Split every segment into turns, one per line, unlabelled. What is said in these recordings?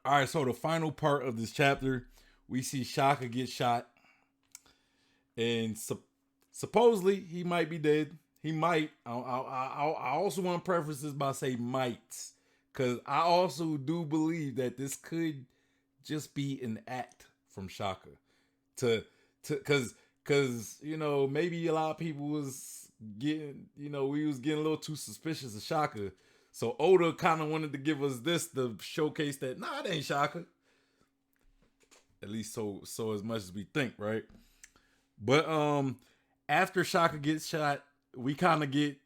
All right, so the final part of this chapter, we see Shaka get shot, and supposedly he might be dead. He might. I also want to preface this by saying might, because I also do believe that this could just be an act from Shaka to because maybe a lot of people was getting we was getting a little too suspicious of Shaka. So Oda kind of wanted to give us this to showcase that it ain't Shaka. At least so as much as we think, right? But after Shaka gets shot, we kind of get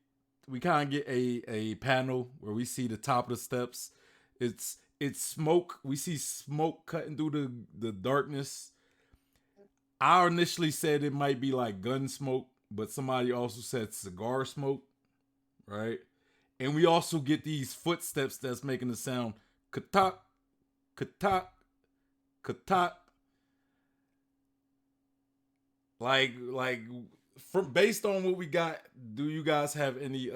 a panel where we see the top of the steps. It's smoke. We see smoke cutting through the darkness. I initially said it might be like gun smoke, but somebody also said cigar smoke, right? And we also get these footsteps that's making the sound katak, katak, katak. Like from based on what we got, do you guys have any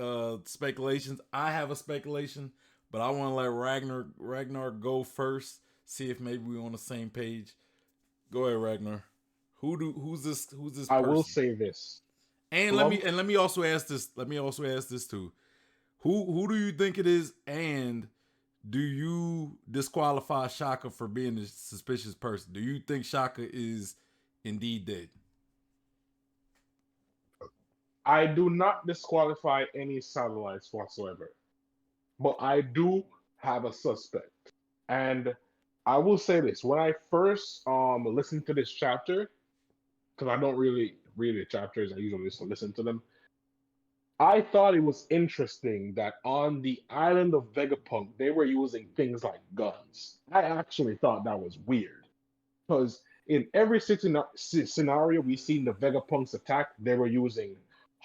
speculations? I have a speculation, but I want to let Ragnar go first. See if maybe we're on the same page. Go ahead, Ragnar. Who's this
I will
person?
say this.
And let me
Plum,
and let me also ask this. Let me also ask this too. Who do you think it is? And do you disqualify Shaka for being a suspicious person? Do you think Shaka is indeed dead?
I do not disqualify any satellites whatsoever, but I do have a suspect. And I will say this: when I first listened to this chapter, because I don't really read the chapters, I usually just listen to them. I thought it was interesting that on the island of Vegapunk, they were using things like guns. I actually thought that was weird because in every scenario we seen the Vegapunks attack, they were using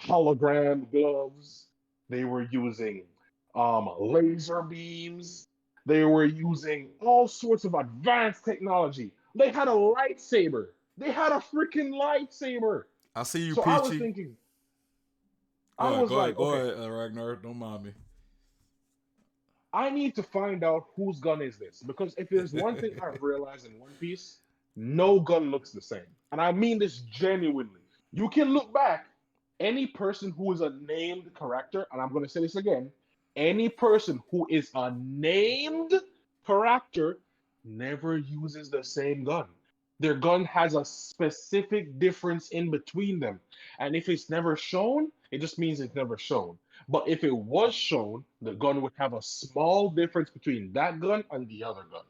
hologram gloves, they were using laser beams, they were using all sorts of advanced technology. They had a lightsaber. They had a freaking lightsaber.
I see you,
So I was
Peachy.
thinking, I was like,
Go
okay,
ahead, Ragnar. Don't mind me.
I need to find out whose gun is this because if there's one thing I've realized in One Piece, no gun looks the same. And I mean this genuinely. You can look back, any person who is a named character, and I'm going to say this again, any person who is a named character never uses the same gun. Their gun has a specific difference in between them. And if it's never shown, it just means it's never shown. But if it was shown, the gun would have a small difference between that gun and the other gun.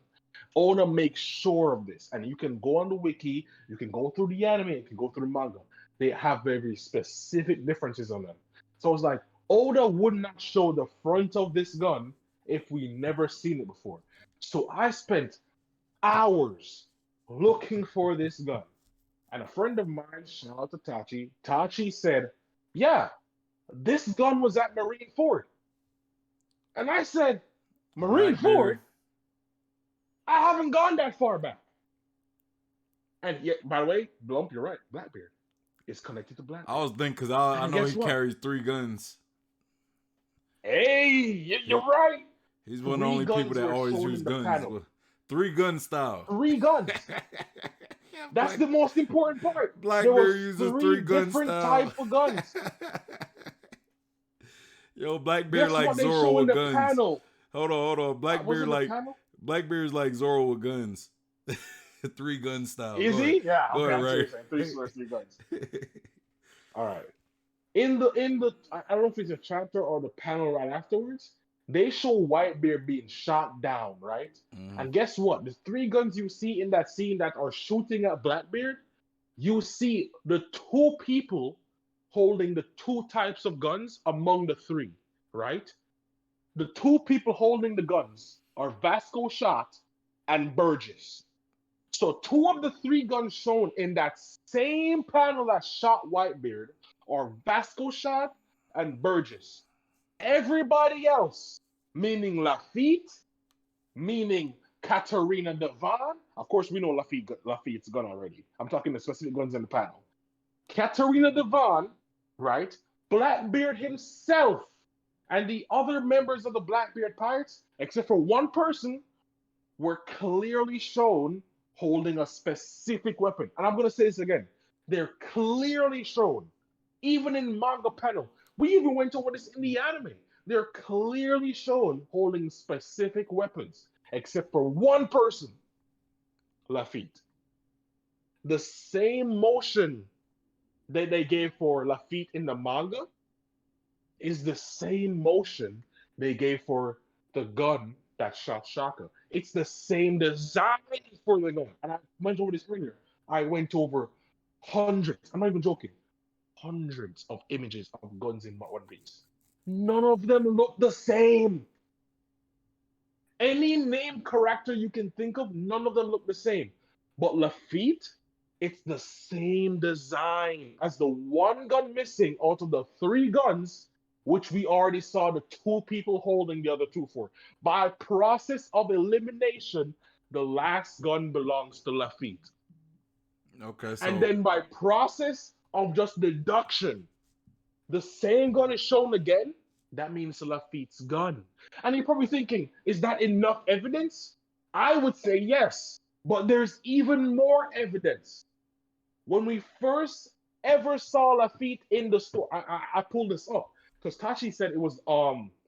Oda makes sure of this. And you can go on the wiki, you can go through the anime, you can go through the manga. They have very specific differences on them. So it's like Oda would not show the front of this gun if we never seen it before. So I spent hours looking for this gun. And a friend of mine, shout out to Tachi said, yeah, this gun was at Marine Ford. And I said, Marine
Blackbeard.
Ford? I haven't gone that far back. And yet, by the way, Blump, you're right. Blackbeard is connected to
I
Blackbeard.
was thinking because I
And
know
guess
he
what?
carries three guns.
Hey,
He,
you're right.
he's one of the
Three
only people
guns
that
were
always
shown
use
in the
guns.
panel.
Three gun style.
Three guns. That's
Black
the most important part. There
Blackbeard
was
uses
three
three gun
different
style.
type of guns.
Yo, Blackbeard
Guess
like
what they
Zoro
show in
with
the
guns.
panel?
Hold on.
Was in the panel?
Blackbeard's like Zoro with guns. Three gun style.
Is he? Yeah.
Go
Okay,
ahead,
I see what you're
right?
saying. Three swords, three guns. All right. In the I don't know if it's a chapter or the panel right afterwards. They show Whitebeard being shot down, right?
Mhm.
And guess what? The three guns you see in that scene that are shooting at Blackbeard, you see the two people holding the two types of guns among the three, right? The two people holding the guns are Vasco Shot and Burgess. So two of the three guns shown in that same panel that shot Whitebeard are Vasco Shot and Burgess. Everybody else, meaning Lafitte, meaning Katarina Devon. Of course, we know Lafitte's gun already. I'm talking the specific guns in the panel. Katarina Devon, right? Blackbeard himself and the other members of the Blackbeard Pirates, except for one person, were clearly shown holding a specific weapon. And I'm going to say this again. They're clearly shown, even in manga panel. We even went over this in the anime. They're clearly shown holding specific weapons, except for one person, Lafitte. The same motion that they gave for Lafitte in the manga is the same motion they gave for the gun that shot Shaka. It's the same design for the gun. And I went over this earlier. I went over hundreds, I'm not even joking, hundreds of images of guns in One Piece. None of them look the same. Any named character you can think of, none of them look the same. But Lafitte, it's the same design as the one gun missing out of the three guns, which we already saw the two people holding the other two for. By process of elimination, the last gun belongs to Lafitte.
Okay,
And
so
then by process of just deduction, the same gun is shown again. That means Lafitte's gun. And you're probably thinking, is that enough evidence? I would say yes, but there's even more evidence. When we first ever saw Lafitte in the store, I pulled this up because Tachi said it was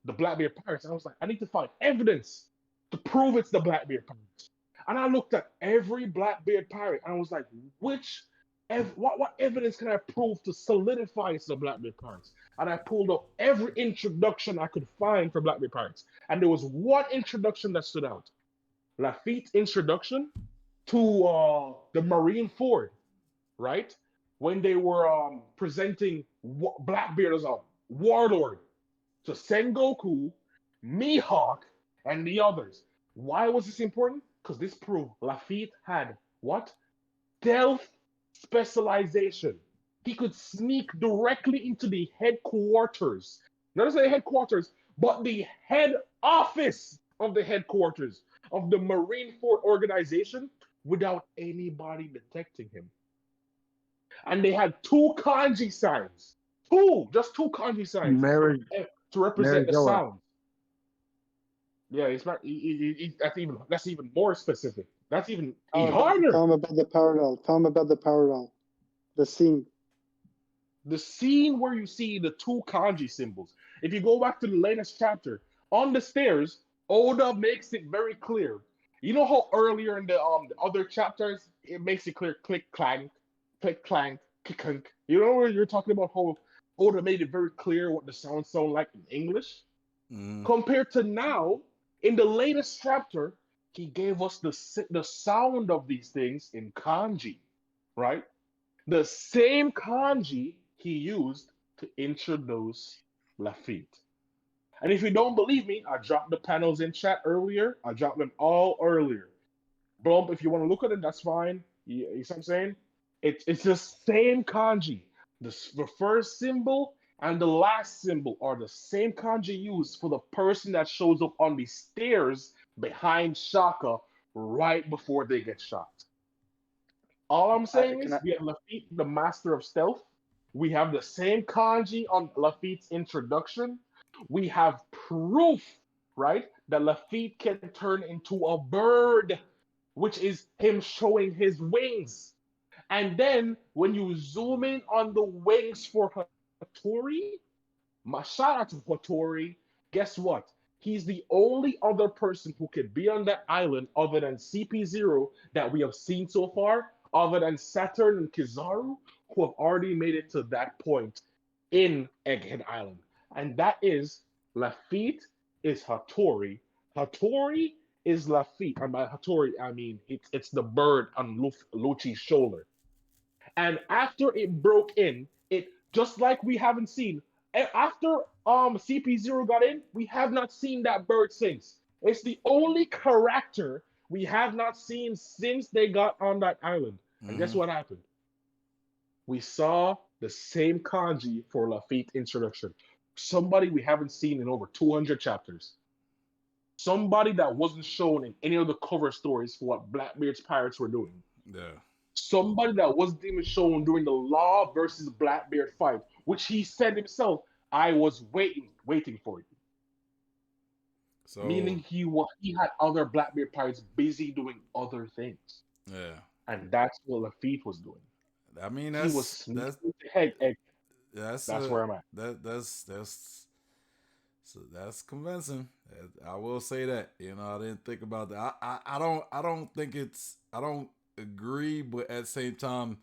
the Blackbeard Pirates. I was like, I need to find evidence to prove it's the Blackbeard Pirates. And I looked at every Blackbeard pirate and I was like, what evidence can I prove to solidify it's the Blackbeard Pirates? And I pulled up every introduction I could find for Blackbeard Pirates. And there was one introduction that stood out. Lafitte's introduction to the Marine Ford, right? When they were presenting Blackbeard as a warlord to Sengoku, Mihawk, and the others. Why was this important? Because this proved Lafitte had what? Stealth specialization. He could sneak directly into the headquarters. Not just the headquarters, but the head office of the headquarters of the Marineford organization without anybody detecting him. And they had two kanji signs. Just two kanji signs
Mary,
to represent
Mary
the
Goa.
sound. Yeah, it's not. That's even more specific. That's even harder.
Tell him about the parallel. Tell him about the parallel. The scene.
The scene where you see the two kanji symbols. If you go back to the latest chapter, on the stairs, Oda makes it very clear. You know how earlier in the other chapters it makes it clear, click clank, click clank, click clank. You know where you're talking about how Oda made it very clear what the sounds sound like in English. Compared to now, in the latest chapter, he gave us the sound of these things in kanji, right? The same kanji he used to introduce Lafitte. And if you don't believe me, I dropped the panels in chat earlier. I dropped them all earlier. Bump, if you want to look at it, that's fine. You see what I'm saying? It's the same kanji. The first symbol and the last symbol are the same kanji used for the person that shows up on the stairs behind Shaka right before they get shot. All I'm saying is we have Lafitte, the master of stealth. We have the same kanji on Lafitte's introduction. We have proof, right, that Lafitte can turn into a bird, which is him showing his wings. And then when you zoom in on the wings for Hattori, my shout out to Hattori, guess what? He's the only other person who could be on that island other than CP0 that we have seen so far, other than Saturn and Kizaru, who have already made it to that point in Egghead Island. And that is Lafitte is Hattori. Hattori is Lafitte. And by Hattori, I mean it's the bird on Lucci's shoulder. And after it broke in, it just like we haven't seen after CP0 got in, we have not seen that bird since. It's the only character we have not seen since they got on that island. And guess what happened? We saw the same kanji for Lafitte introduction. Somebody we haven't seen in over 200 chapters. Somebody that wasn't shown in any of the cover stories for what Blackbeard's pirates were doing.
Yeah.
Somebody that wasn't even shown during the Law versus Blackbeard fight, which he said himself, I was waiting for you.
So
meaning he had other Blackbeard pirates busy doing other things,
yeah,
and that's what Lafitte was doing.
I mean
He was
that's
sneaking. Hey,
that's
that's where I'm at.
that's so that's convincing. I will say that. You know, I didn't think about that. I don't think it's I don't agree, but at the same time,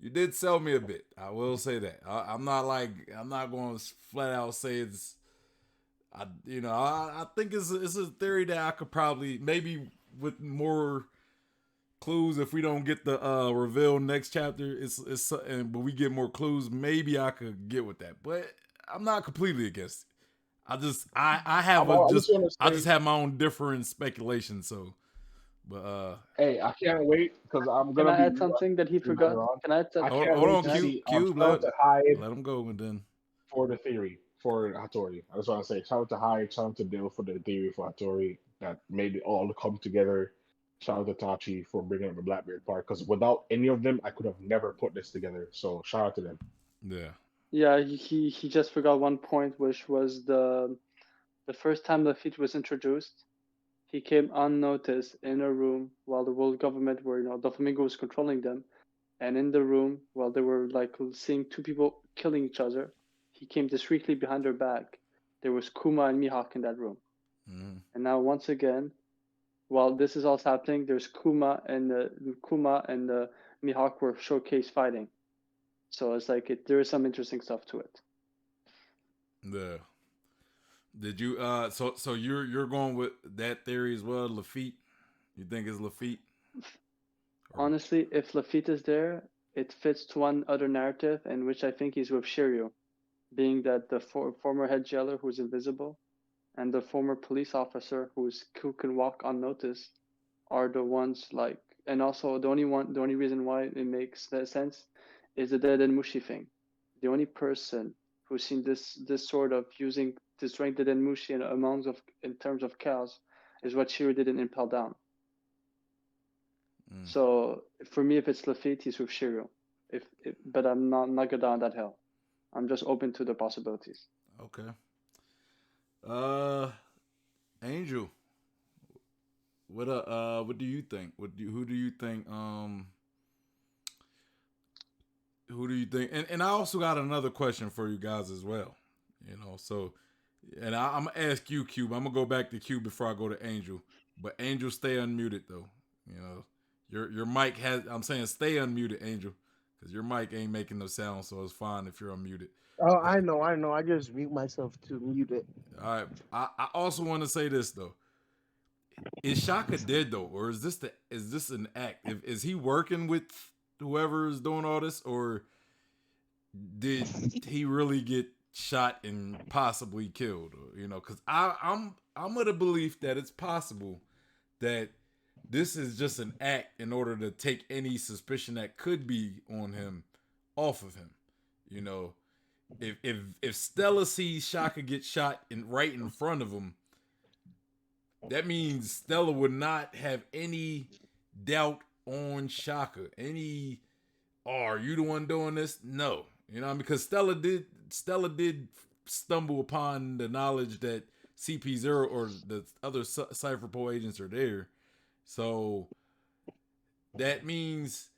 you did sell me a bit. I will say that. I'm not like I'm not going to flat out say it's. I think it's a theory that I could probably maybe with more clues if we don't get the reveal next chapter it's and but we get more clues maybe I could get with that, but I'm not completely against it. I have a
I just want to
I just
say,
have my own different speculation. So, but
hey, I can't wait because I'm
Can
gonna
I
be
add something that he
rewatching
forgot?
later on.
Can I add
I
something?
can't
hold
wait
on,
to
Can I?
see.
Cube,
Shout out to Hyde
let him go and then
for the theory for Hattori. I just want to say shout out to Hyde, shout out to Dill for the theory for Hattori that made it all come together. Shout out to Tachi for bringing up the Blackbeard part because without any of them, I could have never put this together. So shout out to them.
yeah.
Yeah, he just forgot one point, which was the first time Lafitte was introduced. He came unnoticed in a room while the world government were, the Flamingo was controlling them. And in the room, while they were like seeing two people killing each other, he came discreetly behind their back. There was Kuma and Mihawk in that room.
Mm-hmm.
And now once again, while this is all happening, there's Kuma and Mihawk were showcase fighting. So it's like there is some interesting stuff to it.
Yeah. Did you so you're going with that theory as well, Lafitte? You think it's Lafitte? Or
Honestly, if Lafitte is there, it fits to one other narrative, in which I think he's with Shiryu, being that the former head jailer who's invisible and the former police officer who can walk unnoticed are the ones like, and also the only reason why it makes that sense is the Dead and Mushi thing. The only person who's seen this sort of using destroying Dead and Mushi in amounts of in terms of chaos is what Shiryu did in Impel Down.
mm,
So for me, if it's Lafitte, he's with Shiryu. But I'm not go down that hill. I'm just open to the possibilities.
okay. Uh, Angel, what do you think? Who do you think? And I also got another question for you guys as well. So and I'm gonna ask you, Cube. I'm gonna go back to Cube before I go to Angel. But Angel, stay unmuted though. Your mic has. I'm saying stay unmuted, Angel, because your mic ain't making no sound, so it's fine if you're unmuted.
Oh, I know. I just mute myself to mute it.
All right. I also want to say this though. Is Shaka dead though, or is this an act? Is he working with whoever is doing all this, or did he really get shot and possibly killed? Because I'm of the belief that it's possible that this is just an act in order to take any suspicion that could be on him off of him. You know, if Stella sees Shaka get shot right in front of him, that means Stella would not have any doubt on Shaka. Are you the one doing this? No. Because Stella did stumble upon the knowledge that CP0 or the other Cypher Poe agents are there. So that means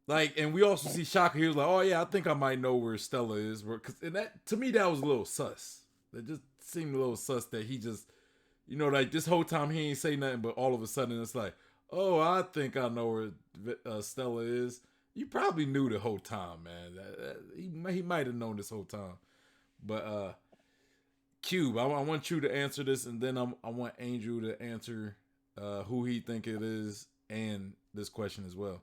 and we also see Shaka. He was like, "Oh yeah, I think I might know where Stella is." And that to me that was a little sus. That just seemed a little sus that he just, like this whole time he ain't say nothing, but all of a sudden it's like, "Oh, I think I know where Stella is." You probably knew the whole time, man. He might have known this whole time. But Cube, I want you to answer this, and then I want Angel to answer who he think it is and this question as well.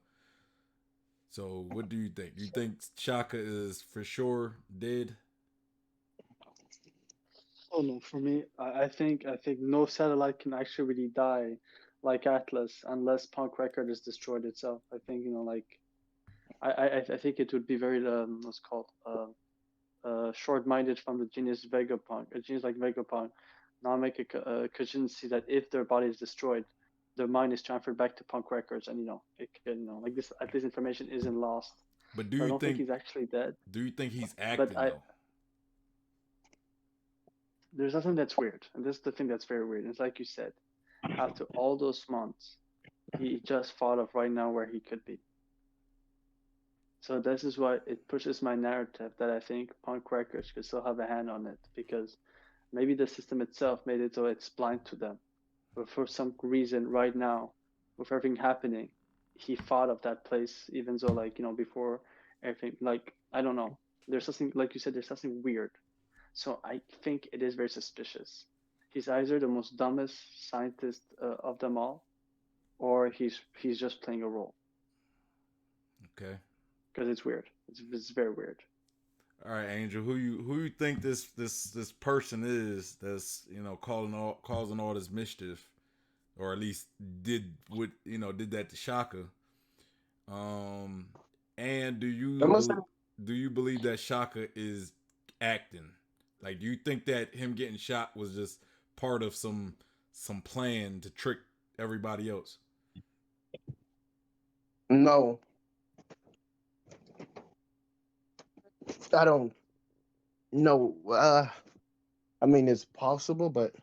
So, what do you think? You think Shaka is for sure dead?
Oh no, for me, I think no satellite can actually really die like Atlas unless Punk Record is destroyed itself. I think I think it would be very what's called short-minded from the genius Vegapunk, a genius like Vegapunk, now make a contingency that if their body is destroyed, their mind is transferred back to Punk Records, and it can like this at least information isn't lost.
But
So I don't think he's actually dead.
do you think he's
But
acting
I
though?
there's nothing that's weird, and this is the thing that's very weird. It's like you said, after all those months, he just thought of right now where he could be. So this is why it pushes my narrative that I think punk records could still have a hand on it, because maybe the system itself made it so it's blind to them. But for some reason, right now, with everything happening, he thought of that place, even though, like, before everything, like, I don't know. There's something, like you said, there's something weird. So I think it is very suspicious. He's either the most dumbest scientist of them all, or he's just playing a role.
Okay.
Because it's weird. It's very weird.
All right, Angel, who you think this person is that's causing all this mischief, or at least did that to Shaka? And do you believe that Shaka is acting? Like, do you think that him getting shot was just part of some plan to trick everybody else?
No, I don't know. I mean, it's possible, but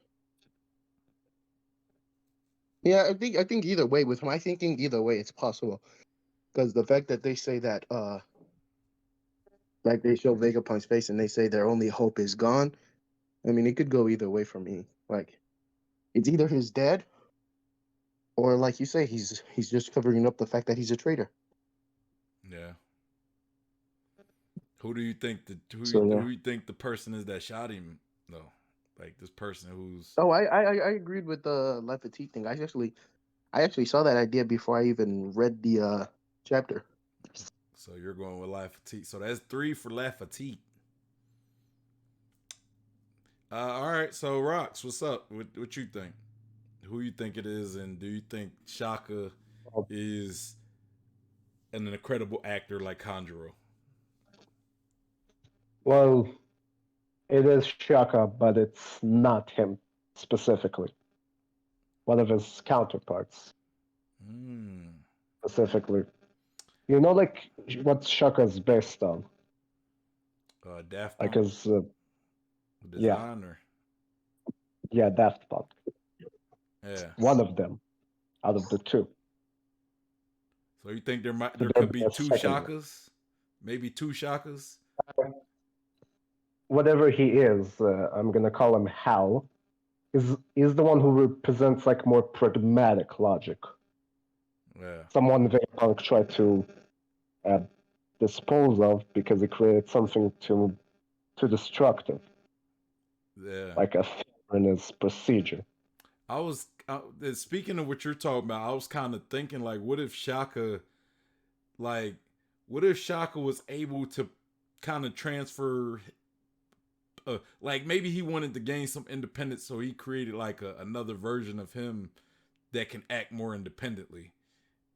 yeah, I think either way, with my thinking, either way, it's possible. Because the fact that they say that, like they show Vegapunk's face and they say their only hope is gone. I mean, it could go either way for me. Like, it's either he's dead, or like you say, he's just covering up the fact that he's a traitor.
Yeah. Who do you think who you think the person is that shot him though? Like this person who's
Oh, I agreed with the Lafayette thing. I actually saw that idea before I even read the chapter.
So you're going with Lafayette. So that's 3 for Lafayette. All right. So Rox, what's up? What you think? Who you think it is, and do you think Shaka is an incredible actor like Conjuro?
Well, it is Shaka, but it's not him specifically. One of his counterparts specifically. You know, like what Shaka's based on.
Daft
Like
Punk.
his
Designer.
Yeah, Daft Punk.
Yeah.
One of them out of the two.
So you think there could be 2 Shakas? Maybe 2 Shakas?
Whatever he is, I'm gonna call him Hal. Is the one who represents like more pragmatic logic.
Yeah.
Someone Vegapunk tried to dispose of because it created something too destructive.
Yeah.
Like a fear in his procedure.
Speaking of what you're talking about, I was kind of thinking like, what if Shaka was able to kind of transfer, like maybe he wanted to gain some independence, so he created like another version of him that can act more independently,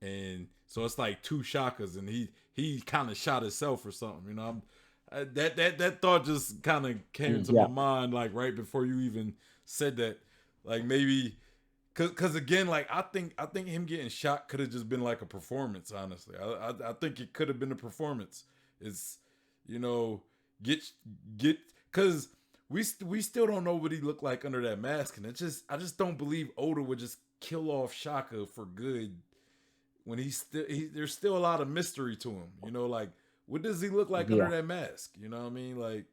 and so it's like 2 Shakas, and he kind of shot himself or something, that thought just kind of came into my mind like right before you even said that, like maybe. Cause again, like I think him getting shot could have just been like a performance. Honestly, I think it could have been a performance. It's get cause we still don't know what he looked like under that mask, and I just don't believe Oda would just kill off Shaka for good when there's still a lot of mystery to him. Like what does he look like under that mask? You know what I mean? Like,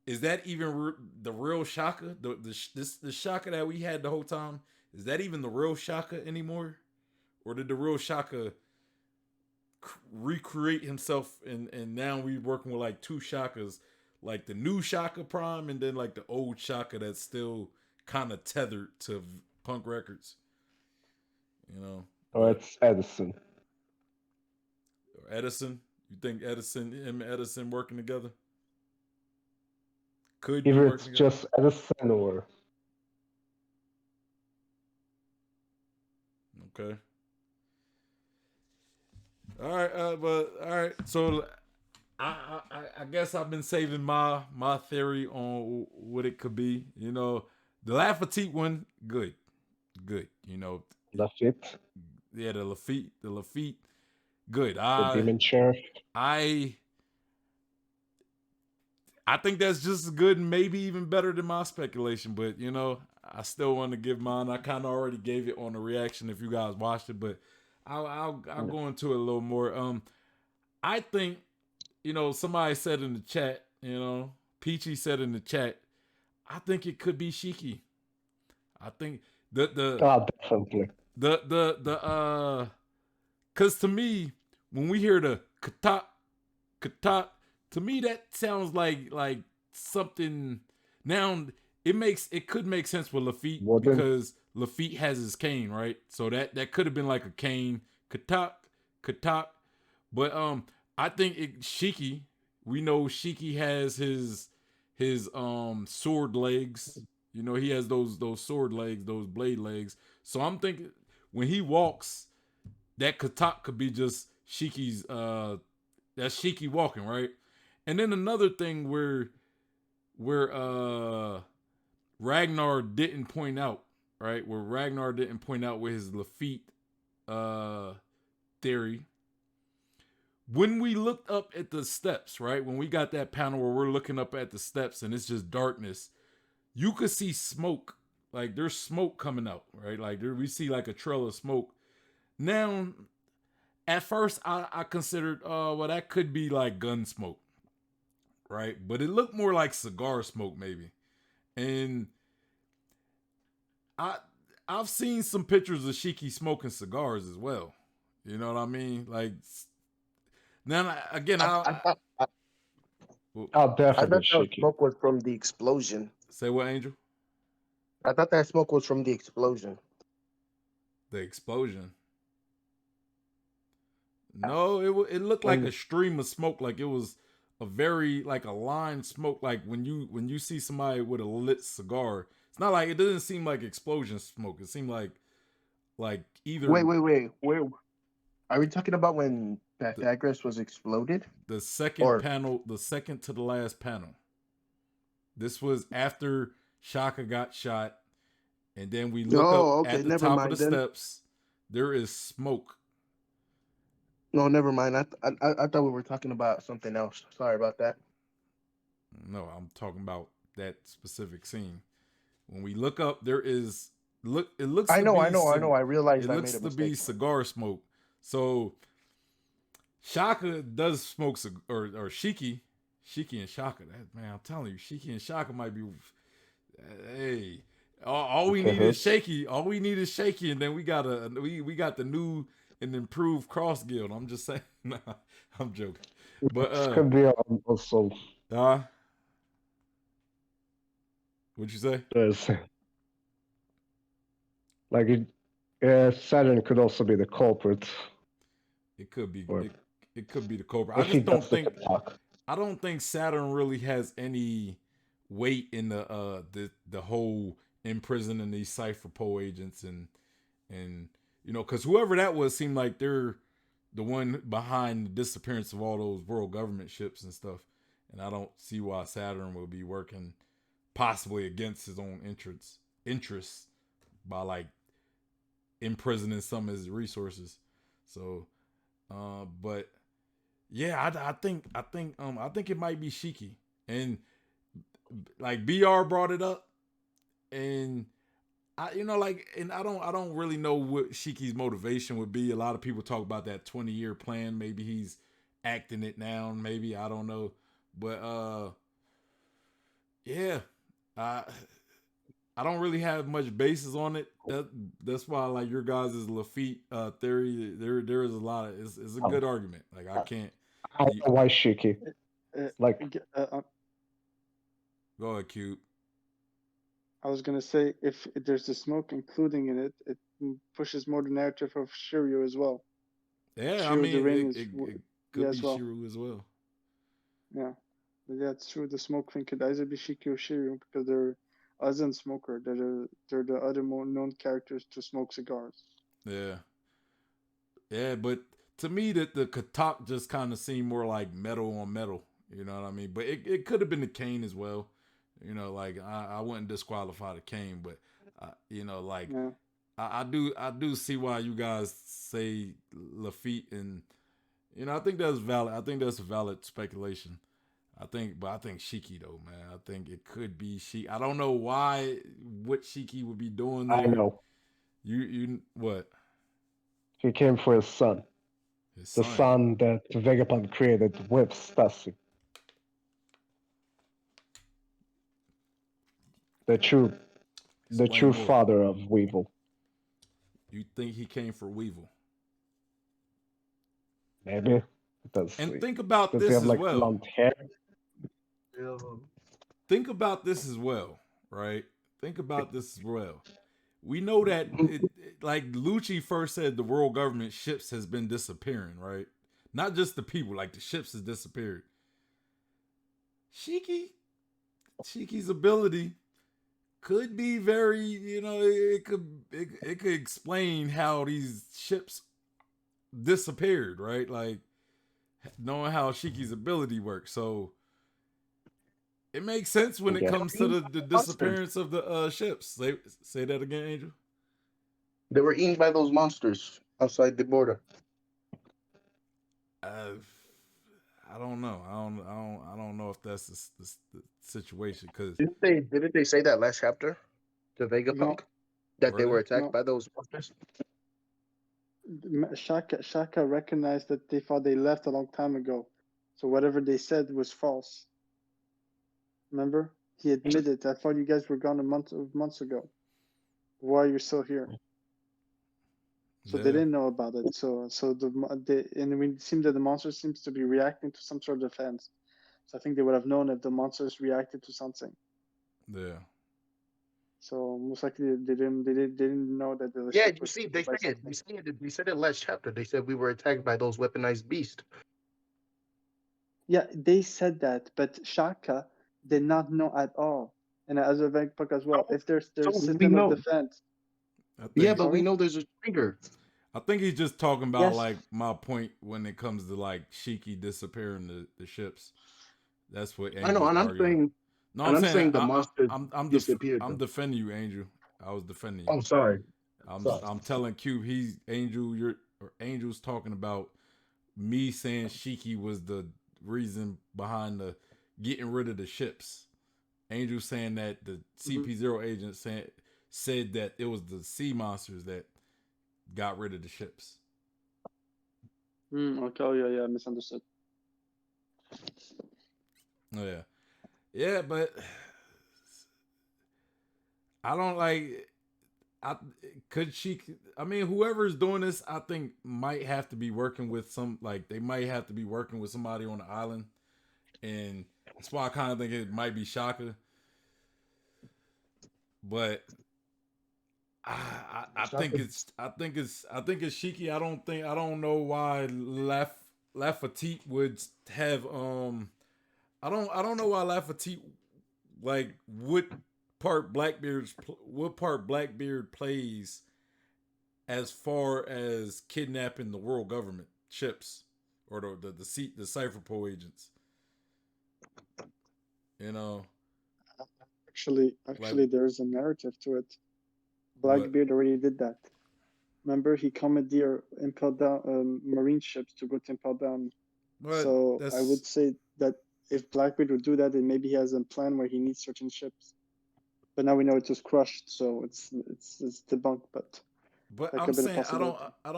is that even the real Shaka? The Shaka that we had the whole time? Is that even the real Shaka anymore? Or did the real Shaka recreate himself and now we're working with like 2 Shakas, like the new Shaka Prime and then like the old Shaka that's still kind of tethered to Punk Records?
Or it's Edison.
Edison? You think him and Edison working together? Could
either
be
it's
working together?
just Edison or
okay. All right, but all right. So I guess I've been saving my theory on what it could be. The Lafayette one, good.
Lafitte.
Yeah, the Lafitte, good.
The Demon Sheriff.
I I think that's just as good and maybe even better than my speculation. But you know, I still want to give mine. I kind of already gave it on the reaction if you guys watched it, but I'll go into it a little more. I think somebody said in the chat. Peachy said in the chat. I think it could be Shiki. I think
Definitely.
cause to me when we hear the katak, to me that sounds like something. Now it could make sense with Lafitte
Wooden.
because Lafitte has his cane, right? So that could have been like a cane katak, but I think Shiki. We know Shiki has his sword legs. He has those sword legs, those blade legs. So I'm thinking when he walks, that katak could be just Shiki's that's Shiki walking, right? And then another thing where Ragnar didn't point out, right? Where Ragnar didn't point out with his Lafitte theory. When we looked up at the steps, right? When we got that panel where we're looking up at the steps and it's just darkness, you could see smoke. Like there's smoke coming out, right? Like we see like a trail of smoke. Now, at first I considered, well, that could be like gun smoke, right? But it looked more like cigar smoke, maybe. And I've seen some pictures of Shiki smoking cigars as well. You know what I mean? Like now again,
I thought
Oh,
I
definitely
thought that
Shiki.
smoke was from the explosion.
say what, Angel?
I thought that smoke was from the explosion.
The explosion. No, it looked like
When
a stream of smoke, like it was a very like a line smoke. Like when you see somebody with a lit cigar, it's not like it doesn't seem like explosion smoke. It seemed like either
wait, where are we talking about when
the,
Pythagoras was exploded?
the second
Or
panel, the second to the last panel. This was after Shaka got shot, and then we look up
okay,
at the
never
top of
mind
the
then.
steps. There is smoke.
No, never mind. I thought we were talking about something else. Sorry about that.
No, I'm talking about that specific scene. When we look up, there is it looks
I
to
know,
be
I know, I know. I realized
it
I made
looks
a
to be
mistake.
cigar smoke. So Shaka does smoke or Shiki and Shaka. That man, I'm telling you, Shiki and Shaka might be. Hey, all we need is Shaky. All we need is Shaky, and then we got we got the new and improved Cross Guild. I'm just saying. Nah, I'm joking. But
This could be also
what'd you say?
there's like Saturn could also be the culprit.
It could be
Or
it could be the Cobra. I
if he
just don't
does the
think
attack.
I don't think Saturn really has any weight in the whole imprisoning these Cypher Poe agents and because whoever that was seemed like they're the one behind the disappearance of all those world government ships and stuff. And I don't see why Saturn would be working possibly against his own interests by like imprisoning some of his resources. So, but yeah, I think it might be Shiki, and like Br brought it up, and I don't really know what Shiki's motivation would be. A lot of people talk about that 20-year plan. Maybe he's acting it now. Maybe I don't know, but yeah, I don't really have much basis on it. That's why I like your guys' Lafitte theory. There is a lot of it's a good argument. Like I can't.
I don't know why Shiki. Like
Go ahead, Cube.
I was gonna say if there's the smoke including in it, it pushes more the narrative of Shiryu as well.
Yeah, I
Shiryu the
mean
Ring
it
is
could
as
be
well.
Shiru as well.
Yeah, but yeah, it's true. The smoke thing could either be Shiki or Shiryu because they're Azan smoker. They're the other more known characters to smoke cigars.
Yeah, yeah, but to me that the Katak just kind of seemed more like metal on metal. You know what I mean? But it could have been the cane as well. Like I wouldn't disqualify the cane, but like
Yeah.
I do see why you guys say Lafitte, and I think that's valid. I think that's a valid speculation. I think Shiki though, man. I think it could be Shiki. I don't know what Shiki would be doing
I
there.
know.
You what?
He came for his son.
His
The
son.
son that Vegapunk created with Stussy. The true
Explain more.
father of Weevil.
You think he came for Weevil?
Maybe.
And think about
Does he
this
have
as
like
well.
blonde hair?
Think about this as well, right? Think about this as well. We know that like Lucci first said, the world government ships has been disappearing, right? Not just the people, like the ships has disappeared. Shiki's ability could be very, it could explain how these ships disappeared, right? Like knowing how Shiki's ability works. So it makes sense when it comes to the disappearance of the ships. Say that again, Angel.
They were eaten by those monsters outside the border.
I don't know. I don't know if that's the situation because
Didn't they say that last chapter to Vegapunk that they were attacked
No.
by those monsters?
Shaka recognized that they thought they left a long time ago, so whatever they said was false. Remember, he admitted, "I thought you guys were gone months ago. Why are you still here?" So they didn't know about it. So and it seemed that the monster seems to be reacting to some sort of defense. So I think they would have known if the monsters reacted to something.
Yeah.
So most likely they didn't know that the
Yeah,
ship
you
was
see, they
by
said it.
something.
They said it last chapter. They said we were attacked by those weaponized beasts.
Yeah, they said that, but Shaka did not know at all, and as a Vegapunk as well. If there's
So we
system of
know.
defense,
Yeah, but
Sorry?
we know there's a trigger.
I think he's just talking about
Yes.
like my point when it comes to like Shiki disappearing the ships. That's what Angel's
I know, and I'm
arguing.
saying,
No,
and
I'm
I'm
saying
saying the monster disappeared.
I'm
Though.
defending you, Angel. I was defending you.
Oh, sorry.
I'm telling Cube Angel's talking about me saying Shiki was the reason behind the getting rid of the ships. Angel saying that the CP0 agent said that it was the sea monsters that got rid of the ships.
Okay, oh, yeah, misunderstood.
Oh, yeah. Yeah, but I don't like. I mean, whoever's doing this, I think might have to be working with they might have to be working with somebody on the island, and that's why I kind of think it might be Shaka. But I think it's Shiki. I don't know why Lafatit would have I don't know why Lafatit like what part Blackbeard plays as far as kidnapping the world government ships or the Cypherpole agents. You know,
Actually,
like
there's a narrative to it.
what?
Blackbeard already did that. Remember, he commandeered impel down marine ships to go to impel down.
But
So I would say that if Blackbeard would do that, then maybe he has a plan where he needs certain ships. But now we know it was crushed, so it's debunked. But that
I'm
could be a
saying
possibility.
I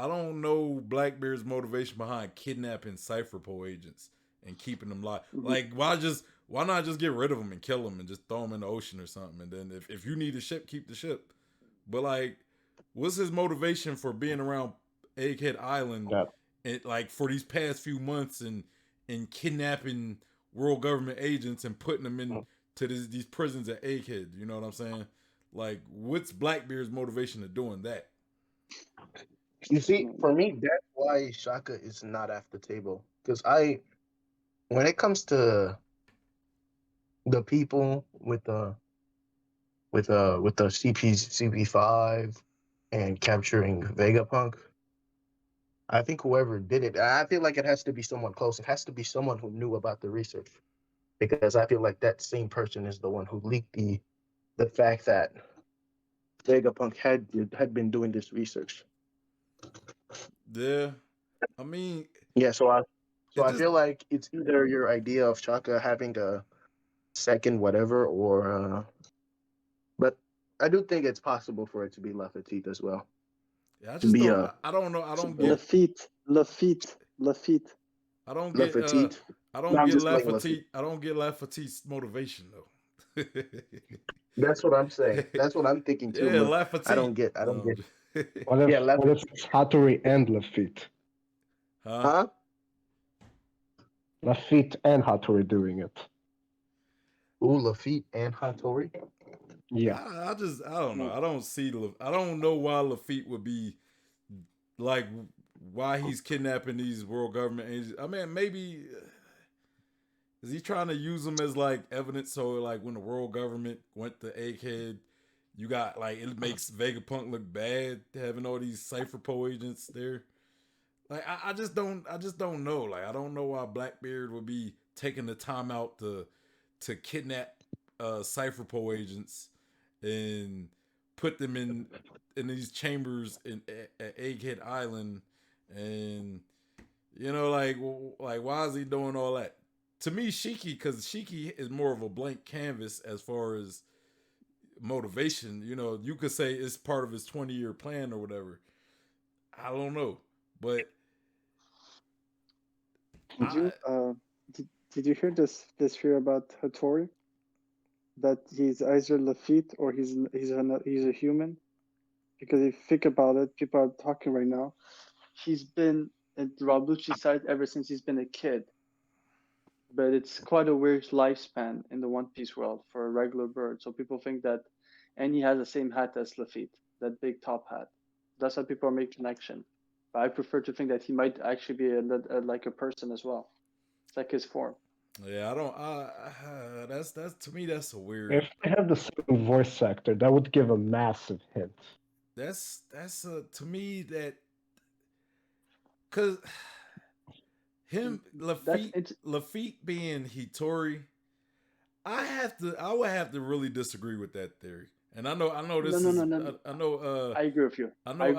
don't know Blackbeard's motivation behind kidnapping Cypherpole agents and keeping them alive. Like why not just get rid of them and kill them and just throw them in the ocean or something? And then if you need a ship, keep the ship. But like, what's his motivation for being around Egghead Island and like for these past few months and kidnapping world government agents and putting them into these prisons at Egghead? You know what I'm saying? Like, what's Blackbeard's motivation of doing that?
You see, for me, that's why Shaka is not at the table. Because when it comes to the people with the CP5 and capturing Vegapunk, I think whoever did it, I feel like it has to be someone close. It has to be someone who knew about the research, because I feel like that same person is the one who leaked the fact that Vegapunk had been doing this research.
Yeah, I mean,
Yeah, so So
It
I
just
feel like it's either your idea of Shaka having a second whatever, or but I do think it's possible for it to be Lafitte as well.
yeah, I
To
just
be
don't.
a
I don't know. I don't get.
support
Lafitte.
I don't get.
Lafitte.
I
No,
don't
I'm
get
just playing Lafitte.
Lafferty. I don't get Lafferty's motivation though.
That's what I'm saying. That's what I'm thinking too.
Yeah,
But I
Lafferty.
don't get. I don't
No.
get.
What
Yeah,
if
Lafitte.
it's Hattori and Lafitte?
Huh?
Huh?
Lafitte and Hattori doing it.
Ooh, Lafitte and Hattori.
Yeah.
I don't know. I don't see. I don't know why Lafitte would be like why he's kidnapping these world government agents. I mean, maybe is he trying to use them as like evidence? So like when the world government went to Egghead, you got like it makes Vegapunk look bad having all these Cypher Po agents there. Like I just don't know. Like I don't know why Blackbeard would be taking the time out to kidnap Cypher Po agents and put them in these chambers at Egghead Island, and like why is he doing all that? To me, Shiki, because Shiki is more of a blank canvas as far as motivation. You could say it's part of his 20-year plan or whatever. I don't know, but
Did you did you hear this fear about Hattori? That he's either Lafitte or he's a human? Because if you think about it, people are talking right now. He's been at Rob Lucci's side ever since he's been a kid. But it's quite a weird lifespan in the One Piece world for a regular bird. So people think that, and he has the same hat as Lafitte, that big top hat. That's how people are making connection. But I prefer to think that he might actually be like a person as well. It's like his form.
yeah, I don't. That's to me that's a weird.
If they have the same voice actor, that would give a massive hint.
That's to me that because him Lafitte being Hitori, I would have to really disagree with that theory. And I know this
No.
I know
I agree with you.
I know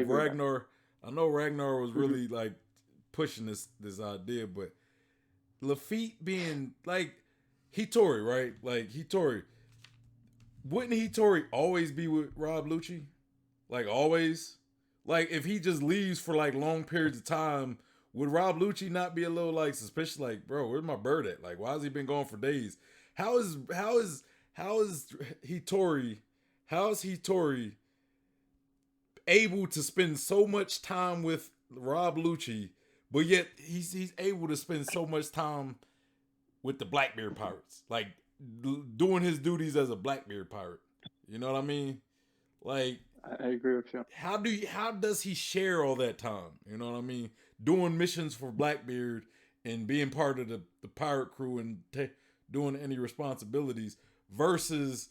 Ragnar I know Ragnar was really like pushing this idea, but Lafitte being like Hitori, right? Like Hitori, wouldn't Hitori always be with Rob Lucci? Like always? Like if he just leaves for like long periods of time, would Rob Lucci not be a little like suspicious? Like, bro, where's my bird at? Like, why has he been gone for days? How is Hitori able to spend so much time with Rob Lucci, but yet he's able to spend so much time with the Blackbeard pirates, like doing his duties as a Blackbeard pirate. You know what I mean? Like,
I agree with you.
How does he share all that time? You know what I mean? Doing missions for Blackbeard and being part of the pirate crew and doing any responsibilities versus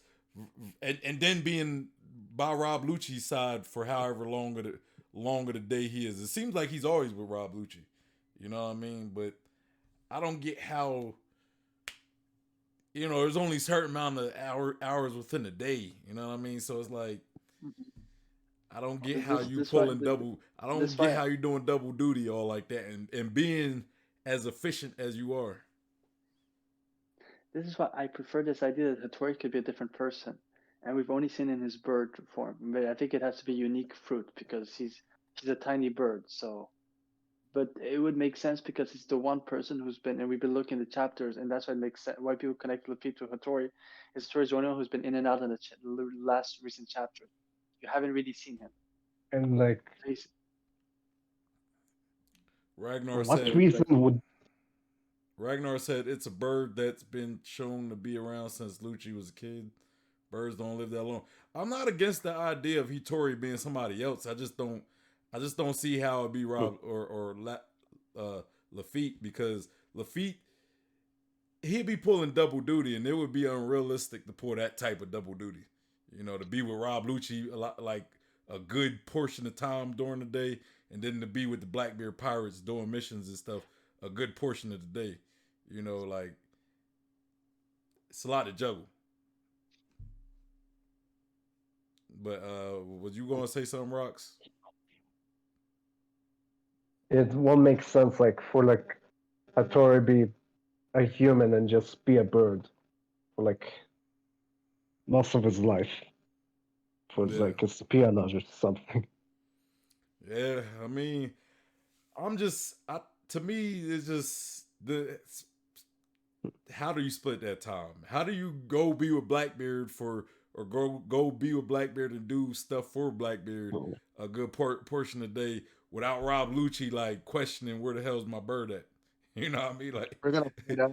and then being by Rob Lucci's side for however long of the day he is. It seems like he's always with Rob Lucci. You know what I mean? But I don't get how. There's only a certain amount of hours within a day. You know what I mean? So it's like, I don't get how you pulling double. I don't get how you're doing double duty all like that and being as efficient as you are.
This is why I prefer this idea that Hattori could be a different person, and we've only seen in his bird form. But I think it has to be unique fruit because he's a tiny bird. So, but it would make sense because he's the one person who's been, and we've been looking at the chapters, and that's why it makes sense. Why people connect Luffy to Hattori is Hattori's the only one who's been in and out in the last recent chapter. You haven't really seen him.
And like,
Ragnar said it's a bird that's been shown to be around since Lucci was a kid. Birds don't live that long. I'm not against the idea of Hitori being somebody else. I just don't see how it'd be Rob or Lafitte, because Lafitte, he'd be pulling double duty, and it would be unrealistic to pull that type of double duty. To be with Rob Lucci a lot, like a good portion of time during the day, and then to be with the Blackbeard Pirates doing missions and stuff a good portion of the day. Like, it's a lot to juggle. But was you gonna say something, Rox?
It won't make sense, like, for like Hattori be a human and just be a bird for like most of his life for
Yeah.
like espionage or something.
Yeah, I mean, to me, it's just how do you split that time? How do you go be with Blackbeard or go be with Blackbeard and do stuff for Blackbeard a good portion of the day without Rob Lucci like questioning where the hell's my bird at? You know what I mean? Like,
We're gonna find out.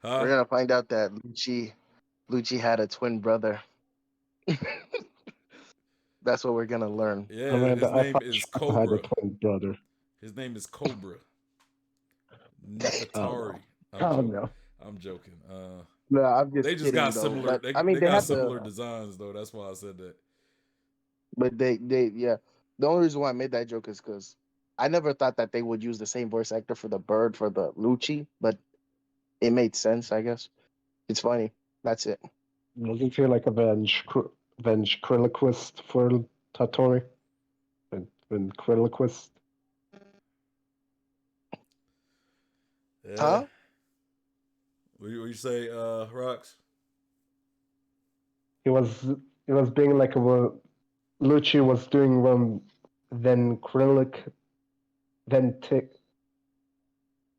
huh?
We're gonna find out that Lucci had a twin brother. That's what we're gonna learn.
Yeah,
I mean,
his
I
name
thought
is
Shaka had a
Cobra.
twin brother.
His name is Cobra.
Oh no.
Nefertari.
Oh no.
I'm joking.
No, I'm just
They just
kidding
got
though.
similar.
But
They,
I mean,
they
they
got
had
similar
the.
designs though. That's why I said that.
But they yeah. The only reason why I made that joke is because I never thought that they would use the same voice actor for the bird for the Lucci, but it made sense. I guess it's funny. That's it.
Doesn't feel like a ventriloquist for Hattori. Ventriloquist.
Yeah.
Huh?
What you say, Rox?
He was being like a Lucci was doing ventriloquist.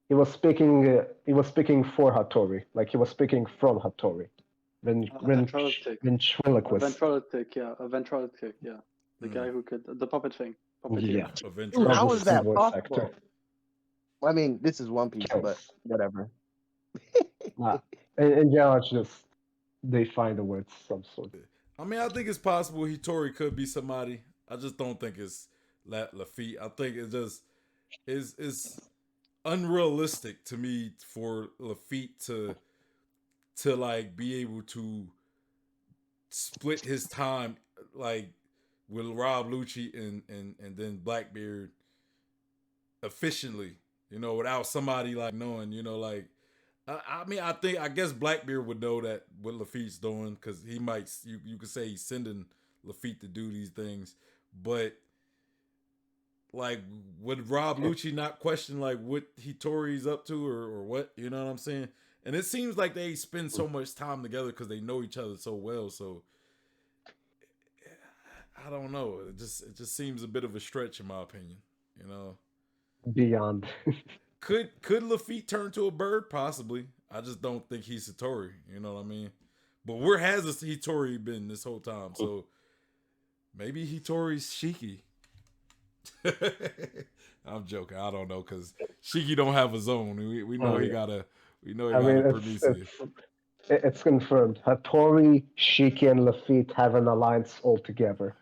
He was speaking. He was speaking for Hattori, like he was speaking from Hattori.
Ventriloquist.
Ventriloquist.
A ventriloquist, yeah. The guy who could the puppet thing.
Yeah.
A
Dude,
ventriloquist.
how is that
voice
possible?
actor.
I mean, this is One Piece, but
Kills.
whatever.
In general, it's just they find a way of some sort.
I mean, I think it's possible Hitori could be somebody. I just don't think it's Lafitte. I think it just is unrealistic to me for Lafitte to like be able to split his time like with Rob Lucci and then Blackbeard efficiently, without somebody like knowing, like I guess Blackbeard would know that what Lafitte's doing because he might. You could say he's sending Lafitte to do these things, but like, would Rob Lucci not question like what Hitori's up to or what? You know what I'm saying? And it seems like they spend so much time together because they know each other so well. So I don't know. It just seems a bit of a stretch in my opinion.
Beyond.
Could Lafitte turn to a bird? Possibly. I just don't think he's Hitori. You know what I mean? But where has this Hitori been this whole time? So maybe Hitori's Shiki. I'm joking. I don't know because Shiki don't have a zone. We know he gotta. We know he gotta produce it.
It's confirmed. Hattori, Shiki, and Lafitte have an alliance altogether.